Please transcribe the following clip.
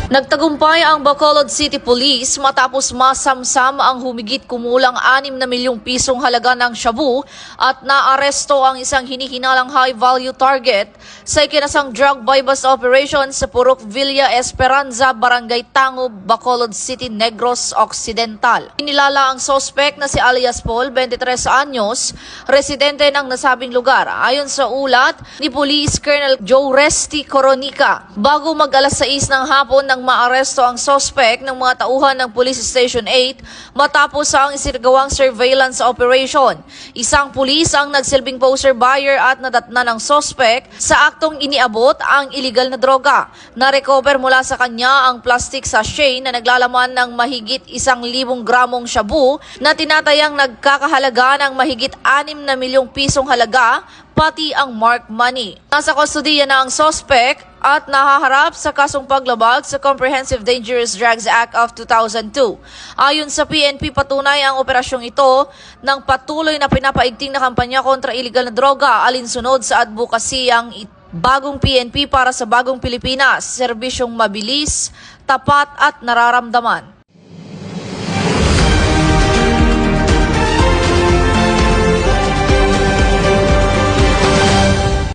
Nagtagumpay ang Bacolod City Police matapos masamsam ang humigit kumulang 6 na milyong pisong halaga ng shabu at naaresto ang isang hinihinalang high-value target sa ikinasang drug buy-bust operation sa Purok Villa Esperanza, Barangay Tango, Bacolod City, Negros Occidental. Inilala ang sospek na si alias Paul, 23 anyos, residente ng nasabing lugar. Ayon sa ulat ni Police Colonel Joe Resty Coronica, bago mag-alas 6 ng hapon ng maaresto ang sospek ng mga tauhan ng Police Station 8 matapos ang isinagawang surveillance operation. Isang pulis ang nagsilbing poster buyer at nadatna ng sospek sa aktong iniabot ang iligal na droga. Na-recover mula sa kanya ang plastic sachet na naglalaman ng mahigit 1,000 gramong shabu na tinatayang nagkakahalaga ng mahigit 6 na milyong pisong halaga, pati ang mark money. Nasa kustodiya na ang sospek at nahaharap sa kasong paglabag sa Comprehensive Dangerous Drugs Act of 2002. Ayon sa PNP, patunay ang operasyong ito ng patuloy na pinapaigting na kampanya kontra iligal na droga alinsunod sa advocacy ang bagong PNP para sa bagong Pilipinas, serbisyong mabilis, tapat at nararamdaman.